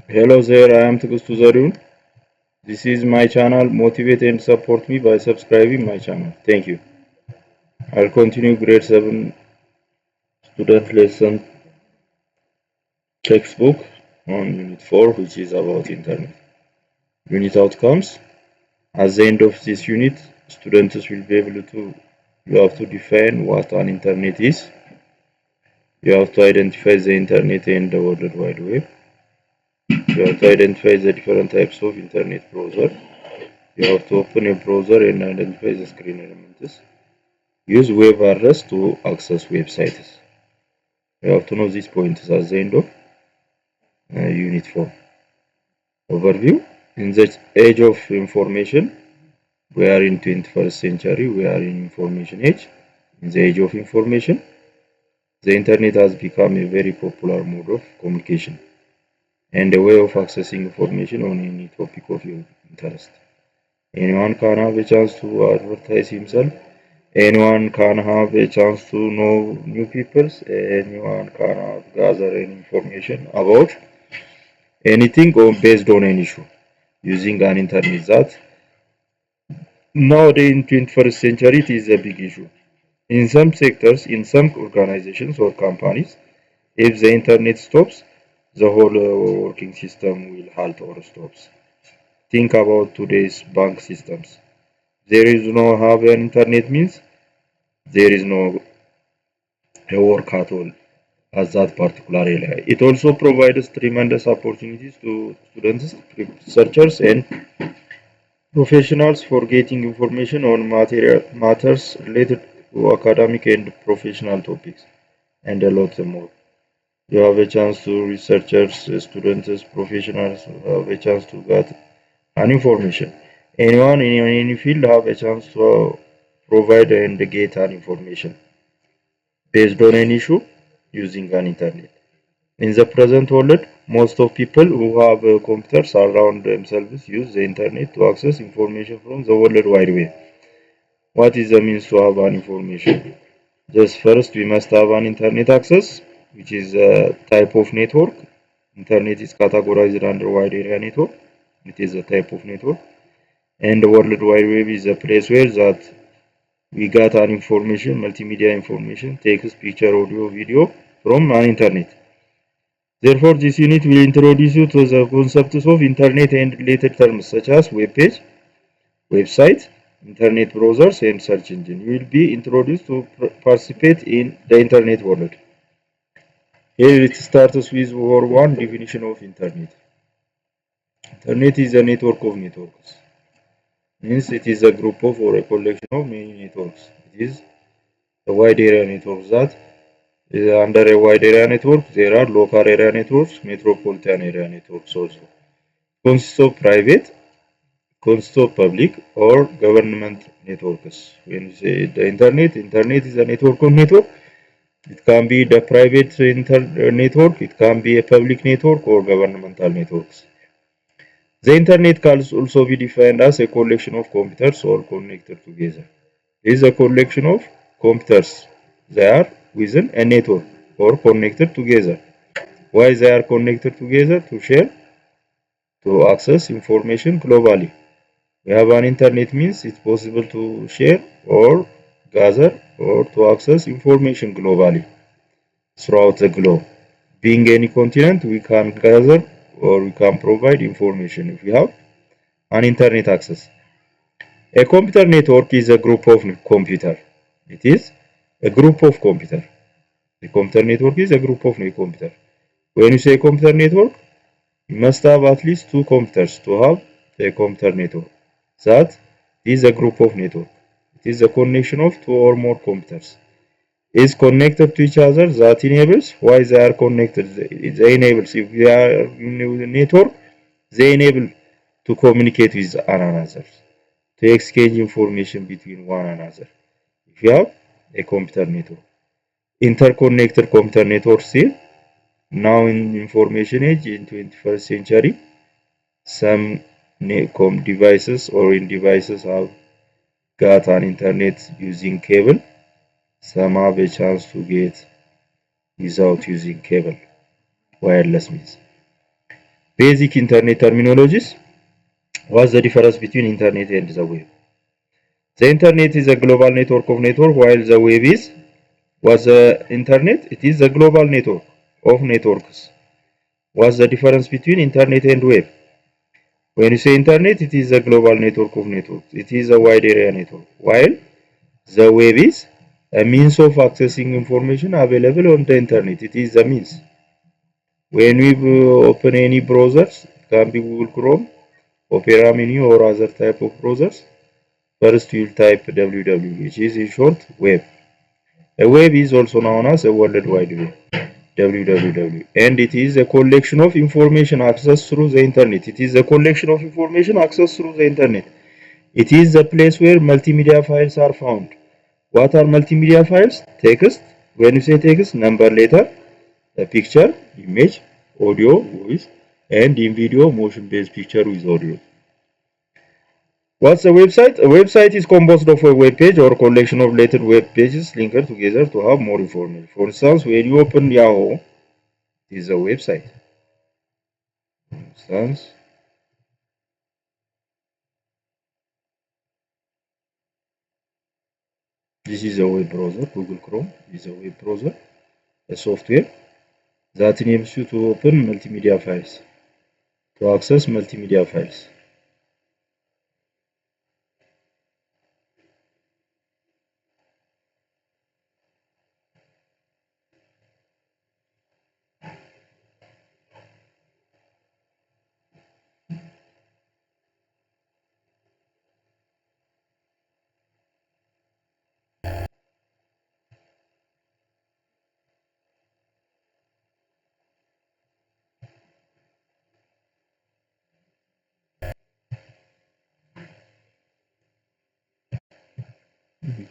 Hello there, I am Tugustu Zarun. This is my channel. Motivate and support me by subscribing my channel. Thank you. I'll continue grade 7 student lesson textbook on unit 4, which is about internet. Unit outcomes. At the end of this unit, students will be able to you have to define what an internet is. You have to identify the internet and the World Wide Web. You have to identify the different types of internet browser. You have to open a browser and identify the screen elements. Use web address to access websites. You have to know these points at the end of Unit 4. Overview. In the age of information, we are in 21st century, we are in information age. In the age of information, the internet has become a very popular mode of communication and a way of accessing information on any topic of your interest. Anyone can have a chance to advertise himself. Anyone can have a chance to know new people. Anyone can have gather any information about anything based on an issue using an internet that nowadays in 21st century it is a big issue. In some sectors, in some organizations or companies, if the internet stops, the whole working system will halt or stops. Think about today's bank systems. There is no have an internet means there is no work at all at that particular area. It also provides tremendous opportunities to students, researchers, and professionals for getting information on matters related to academic and professional topics, and a lot more. You have a chance to researchers, students, professionals have a chance to get an information. Anyone in any field have a chance to provide and get an information based on an issue using an internet. In the present world, most of people who have computers around themselves use the internet to access information from the World Wide Web. What is the means to have an information? Just first, we must have an internet access, which is a type of network. Internet is categorized under wide area network. It is a type of network. And the World Wide Web is a place where that we got an information, multimedia information, text, picture, audio, video from an internet. Therefore, this unit will introduce you to the concepts of internet and related terms such as web page, website, internet browsers, and search engine. You will be introduced to participate in the internet world. Here it starts with our one definition of internet. Internet is a network of networks. Means it is a group of or a collection of many networks. It is a wide area network that under a wide area network there are local area networks, metropolitan area networks also. Consists of private, consists of public or government networks. When you say the internet is a network of network. It can be the private network, it can be a public network or governmental networks. The internet can also be defined as a collection of computers all connected together. It is a collection of computers. They are within a network or connected together. Why they are connected together? To share, to access information globally. We have an internet means it's possible to share or gather or to access information globally throughout the globe. Being any continent, we can gather or we can provide information if we have an internet access. A computer network is a group of computer. It is a group of computer. The computer network is a group of computer. When you say computer network, you must have at least two computers to have a computer network. That is a group of network. It is a connection of two or more computers. Is connected to each other that enables why they are connected. They enables if we are in a network, they enable to communicate with one another, to exchange information between one another. If you have a computer network, interconnected computer networks here now in information age in 21st century, some devices or in devices have got an internet using cable. Some have a chance to get without using cable, wireless means. Basic internet terminologies. What's the difference between internet and the web? The internet is a global network of network, while the web is what's the internet? It is a global network of networks. What's the difference between internet and web? When you say internet, it is a global network of networks. It is a wide area network, while the web is a means of accessing information available on the internet. It is a means. When we open any browsers, it can be Google Chrome, Opera Mini, or other type of browsers. First, you'll type www, which is in short web. A web is also known as a World Wide Web, www, and it is a collection of information accessed through the internet. It is a collection of information accessed through the internet. It is the place where multimedia files are found. What are multimedia files? Text. When you say text, number, letter, a picture, image, audio, voice, and in video, motion-based picture with audio. What's a website? A website is composed of a web page or collection of related web pages linked together to have more information. For instance, when you open Yahoo, it is a website. For instance, this is a web browser. Google Chrome is a web browser, a software that enables you to open multimedia files, to access multimedia files.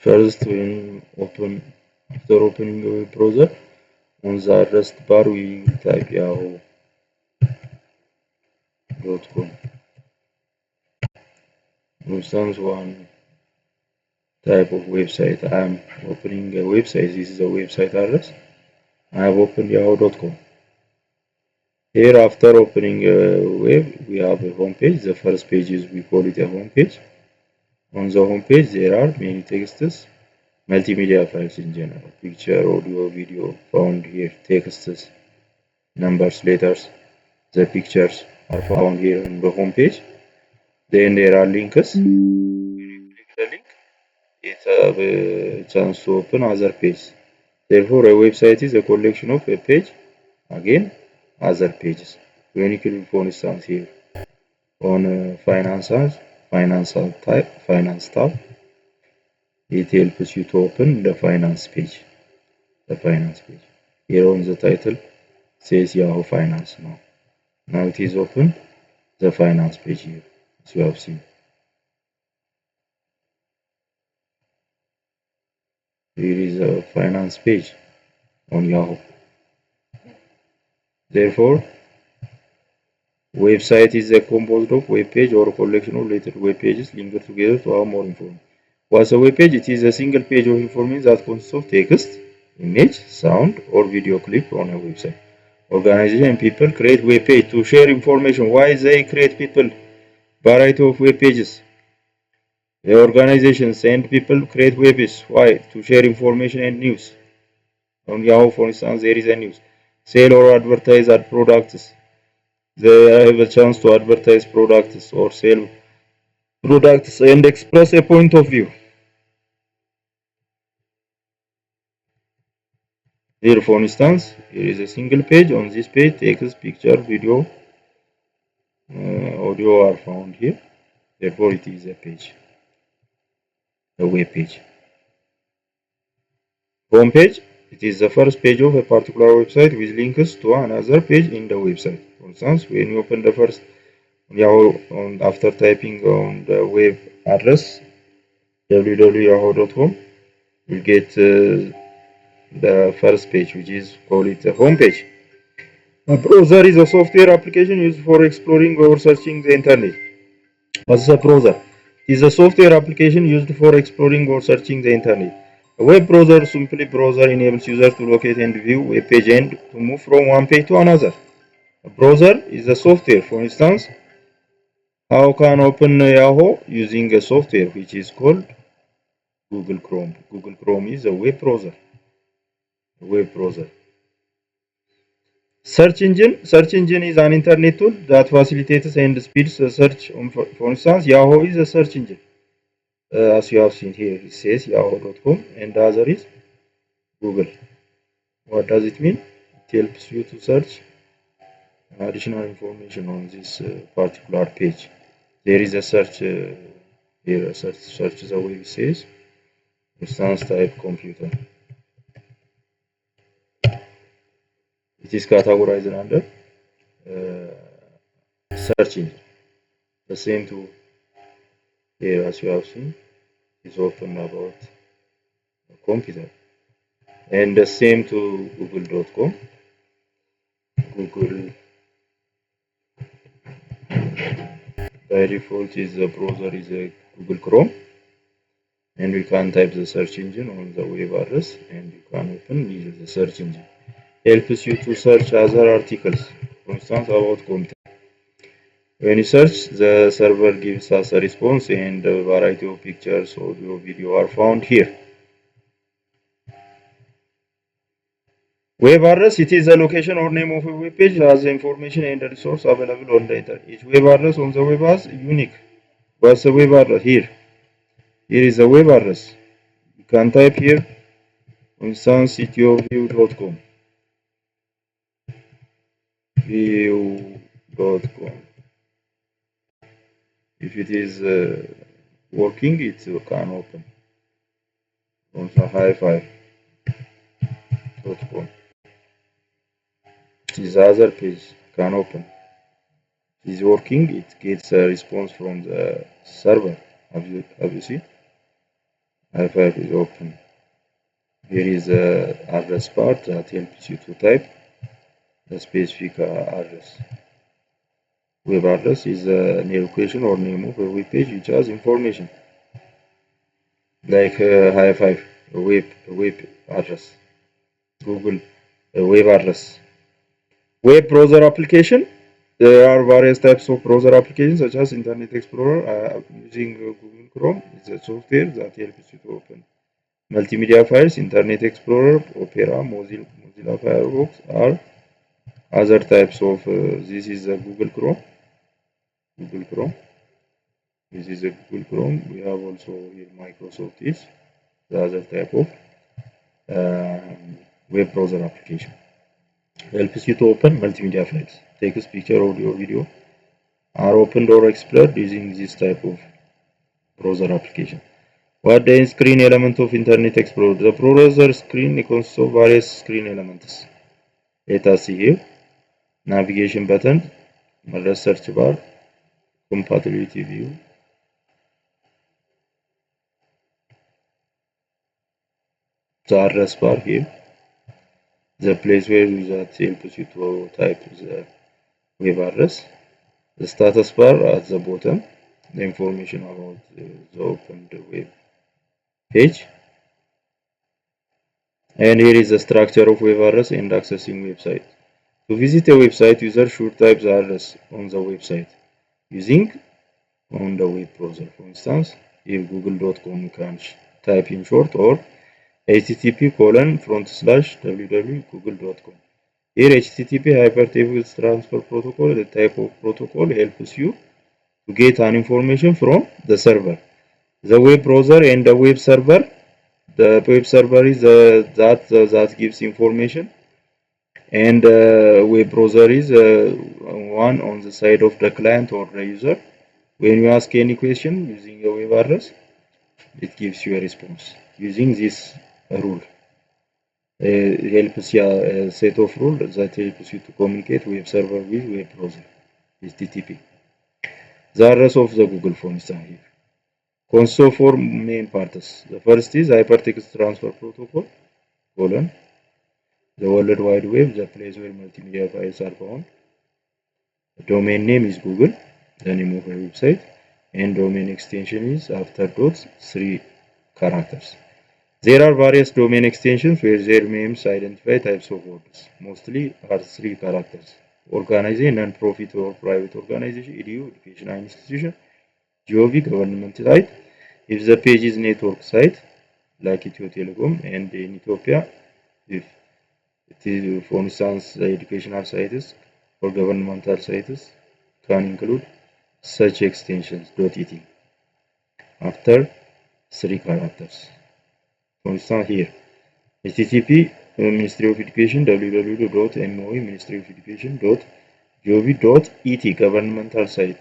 First, after opening a web browser, on the address bar we type yahoo.com. For instance, one type of website. I am opening a website. This is a website address. I have opened yahoo.com. Here, after opening a web, we have a home page. The first page is, we call it a home page. On the home page, there are many texts, multimedia files in general, picture, audio, video found here, texts, numbers, letters. The pictures are found here on the home page. Then there are links. When you click the link, it has a chance to open other page. Therefore, a website is a collection of a page, again, other pages. When you click, for instance, here on finance tab, it helps you to open the finance page. Here on the title says Yahoo Finance now. Now it is open the finance page here, as you have seen. Here is a finance page on Yahoo. Therefore, website is a composed of web page or a collection of related web pages linked together to have more information. What's a web page? It is a single page of information that consists of text, image, sound, or video clip on a website. Organization and people create web page to share information. Why they create people variety of web pages? The organizations and people create web pages. Why? To share information and news. On Yahoo, for instance, there is a news. Sell or advertise our products. They have a chance to advertise products or sell products and express a point of view. Here, for instance, here is a single page. On this page, text, picture, video, audio are found here. Therefore, it is a page, a web page. Home page, it is the first page of a particular website with links to another page in the website. For instance, when you open the first Yahoo, after typing on the web address www.yahoo.com, you get the first page, which is called it a home page. A browser is a software application used for exploring or searching the internet. What's a browser? It is a software application used for exploring or searching the internet. A web browser, simply browser, enables users to locate and view web page and to move from one page to another. A browser is a software. For instance, how can open Yahoo using a software which is called Google Chrome. Google Chrome is a web browser. Search engine is an internet tool that facilitates and speeds the search. For instance, Yahoo is a search engine. As you have seen here, it says yahoo.com, and the other is Google. What does it mean? It helps you to search additional information on this particular page. There is a search here. Search the web says. For instance, type computer. It is categorized under search engine. The same to here, as you have seen, is open about a computer, and the same to google.com. Google by default is the browser is a Google Chrome, and we can type the search engine on the web address, and you can open using the search engine. Helps you to search other articles, for instance about computer. When you search, the server gives us a response, and a variety of pictures, audio, video are found here. Web address, it is the location or name of a web page that has information and resource available on the internet. Each web address on the web is unique. What's the web address? Here is the web address. You can type here, for instance, ctoview.com. View.com. If it is working, it can open. On the hi5.com. This other page can open. It is working, it gets a response from the server. Have you seen? Hi5 is open. Here is the address part that helps you to type the specific address. Web address is a location or name of a web page which has information, like Hi5, a web address. Google, a web address. Web browser application. There are various types of browser applications such as Internet Explorer using Google Chrome. It's a software that helps you to open multimedia files. Internet Explorer, Opera, Mozilla Firefox are other types of. This is the Google Chrome. This is a Google Chrome. We have also here Microsoft is the other type of web browser application. Helps you to open multimedia files, text, picture, audio, video are opened or explored using this type of browser application. What the screen element of Internet Explorer? The browser screen consists of various screen elements. Let us see here. Navigation button, search bar, compatibility view, the address bar here, the place where that helps you to type the web address, the status bar at the bottom, the information about the opened web page, and here is the structure of web address and accessing website. To visit a website, user should type the address on the website using on the web browser. For instance, here google.com, you can type in short, or http://www.google.com. Here HTTP Hypertext Transfer Protocol, the type of protocol helps you to get an information from the server. The web browser and the web server. The web server is that gives information, and web browser is one on the side of the client or the user. When you ask any question using a web address, it gives you a response using this rule. Helps you a set of rules that helps you to communicate web server with web browser, HTTP. The address of the Google, for instance, here. Consists of four main parts. The first is Hypertext Transfer Protocol, the World Wide Web, the place where multimedia files are found. The domain name is Google, the name of a website, and domain extension is after dots 3 characters. There are various domain extensions where their names identify types of words. Mostly are 3 characters. organization, non-profit or private organization, EDU, educational institution, GOV, government site. If the page is network site, like Ethio Telecom, and in Ethiopia, if it is, for instance, the educational sites or governmental sites can include such extensions .et after 3 characters. For instance, here http Ministry of Education www.moe Ministry of Education gov.et governmental site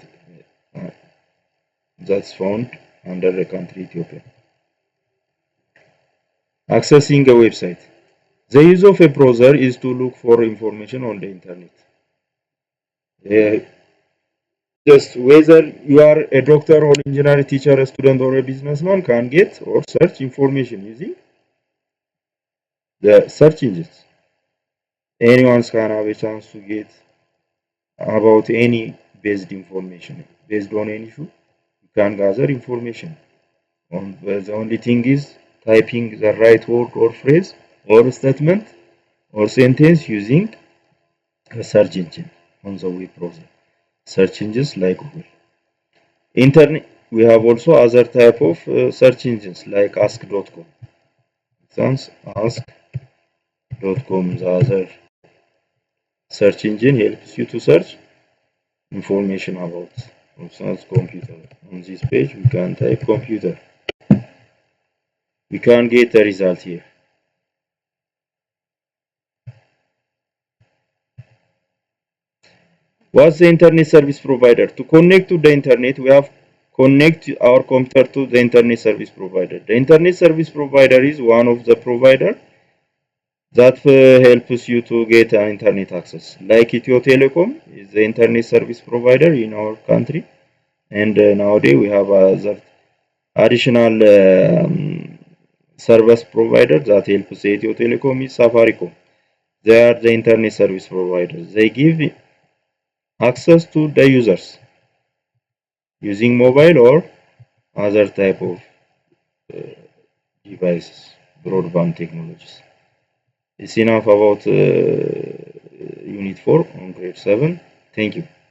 that's found under the country Ethiopia. Accessing a website. The use of a browser is to look for information on the internet. Just whether you are a doctor or engineer, teacher, a student, or a businessman can get or search information using the search engines. Anyone can have a chance to get about any based information based on any issue. You can gather information. The only thing is typing the right word or phrase or statement or sentence using a search engine on the web browser. Search engines like Google. Internet. We have also other type of search engines like ask.com. Sounds ask.com. The other search engine helps you to search information about, for instance, computer. On this page, we can type computer. We can get a result here. What's the internet service provider? To connect to the internet, we have connect our computer to the internet service provider. The internet service provider is one of the provider that helps you to get internet access. Like Ethio Telecom is the internet service provider in our country, and nowadays we have other additional service provider that helps Ethio Telecom is Safaricom. They are the internet service providers. They give access to the users using mobile or other type of devices, broadband technologies. It's enough about Unit 4 on grade 7. Thank you.